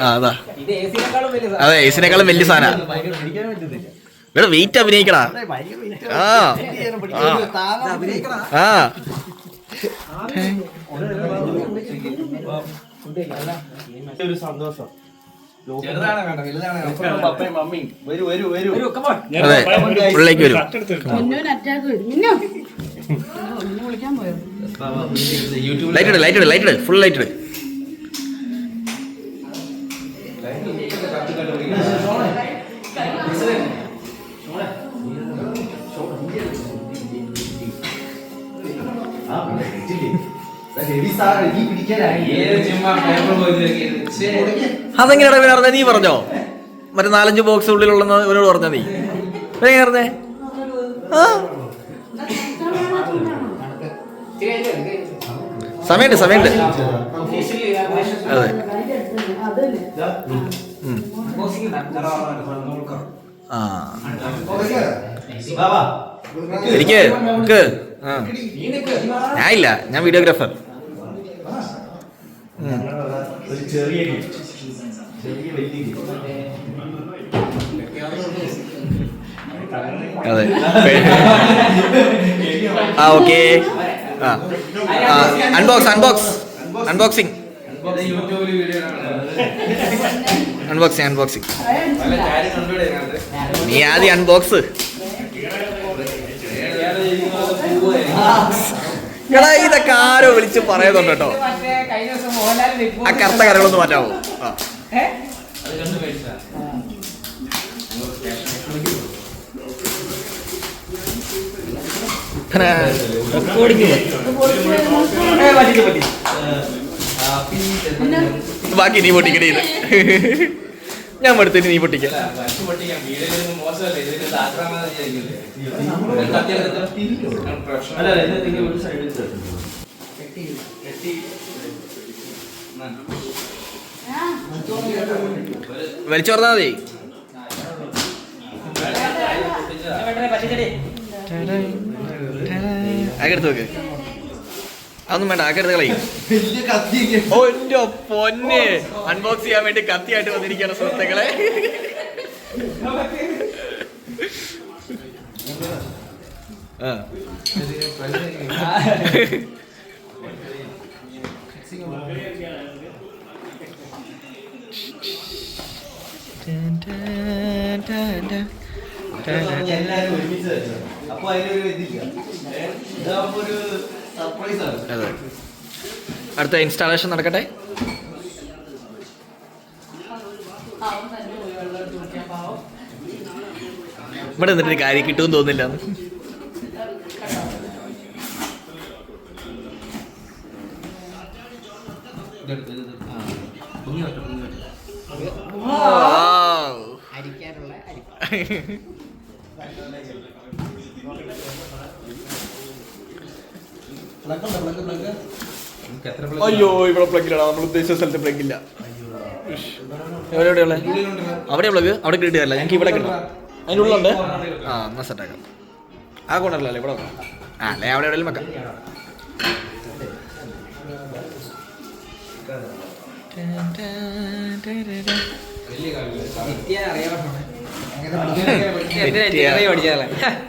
അതാ അതെ എസിനേക്കാളും വലിയ സാധന. ഇവിടെ വെയിറ്റ് അഭിനയിക്കടാ. ഒരു സന്തോഷം. ഉള്ളിലേക്ക് വരും. Light full light. അതെങ്ങനെയാണ് പിന്നെ പറഞ്ഞ? നീ പറഞ്ഞോ മറ്റേ 4-5 ബോക്സ് ഉള്ളിലുള്ളെന്ന് ഇവരോട് പറഞ്ഞ നീ എങ്ങനെ പറഞ്ഞേ? സമയമുണ്ട് അതെ. എനിക്ക് ഞാനില്ല, ഞാൻ വീഡിയോഗ്രാഫർ. അതെ ഓക്കെ. അൺബോക്സിങ് നീ ആദ്യം അൺബോക്സ്. എടാ ഇതൊക്കെ ആരോ വിളിച്ച് പറയുന്നുണ്ട് കേട്ടോ. ആ കറുത്ത കരകളൊന്ന് മാറ്റാവോ? ബാക്കി നീ പൊട്ടിക്കണേ. ഇത് ഞാൻ എടുത്തിട്ട് നീ പൊട്ടിക്കാം. വലിച്ചു പറഞ്ഞാ മതി. ആക്കെടുത്ത് നോക്ക്. അതൊന്നും വേണ്ട, ആക്കെടുത്ത് കളയും. ഓ എന്റെ പൊന്നെ, അൺബോക്സ് ചെയ്യാൻ വേണ്ടി കത്തിയായിട്ട് വന്നിരിക്കുകയാണ് സുഹൃത്തുക്കളെ. അതെ, അടുത്ത ഇൻസ്റ്റാളേഷൻ നടക്കട്ടെ. ഇവിടെ നിന്നിട്ട് കാര്യം കിട്ടുമെന്ന് തോന്നില്ല. അയ്യോ ഇവിടെ പ്ലഗിലാണ്, നമ്മൾ ഉദ്ദേശിച്ച സ്ഥലത്ത് പ്ലഗില്ല. എവിടെയുള്ള അവിടെ പ്ലഗ് അവിടെ കിട്ടുകയല്ല, ഞങ്ങൾക്ക് ഇവിടെ കിട്ടും. അതിൻ്റെ ഉള്ളുണ്ട്. എന്നാൽ സെറ്റാക്കാം. ആ കോണറിലല്ലേ ഇവിടെ വെക്കാം. അല്ലേ അവിടെ എവിടെയും വെക്കാം.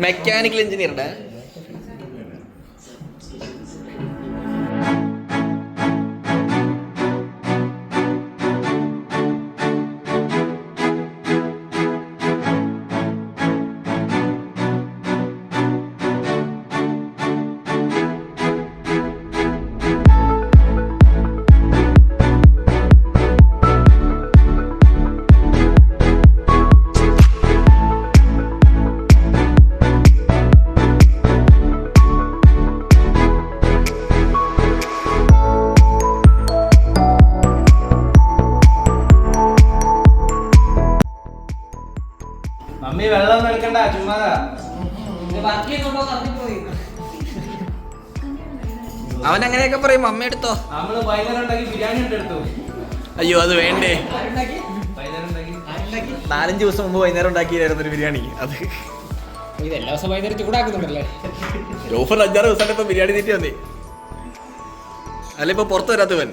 മെക്കാനിക്കൽ എഞ്ചിനീയറുടെ വെള്ളം എടുക്കണ്ട, ചുമ്മാതാ. അവൻ അങ്ങനെയൊക്കെ പറയും. അമ്മ എടുത്തോ. നമ്മള് വൈകുന്നേരം ഉണ്ടാക്കി ബിരിയാണി എടുത്തു. അയ്യോ അത് വേണ്ടേ. 4-5 ദിവസം മുമ്പ് വൈകുന്നേരം ഉണ്ടാക്കിയായിരുന്നു ഒരു ബിരിയാണി. അത് എല്ലാ ദിവസം വൈകുന്നേരം ചൂടാക്കുന്നുണ്ടല്ലേ. ഓഫർ 5-6 ദിവസം ഇപ്പൊ ബിരിയാണി തീറ്റി വന്നേ. അല്ല ഇപ്പൊ പുറത്തു വരാത്തവൻ.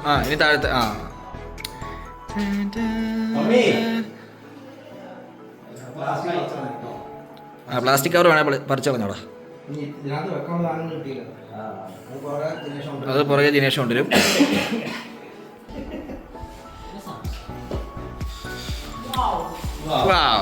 ആ ഇനി താഴത്തെ ആ പ്ലാസ്റ്റിക് കവർ വേണേ പറിച്ചു കളഞ്ഞോടാ. അത് പുറകെ ദിനേശ് കൊണ്ടുവരും. Wow.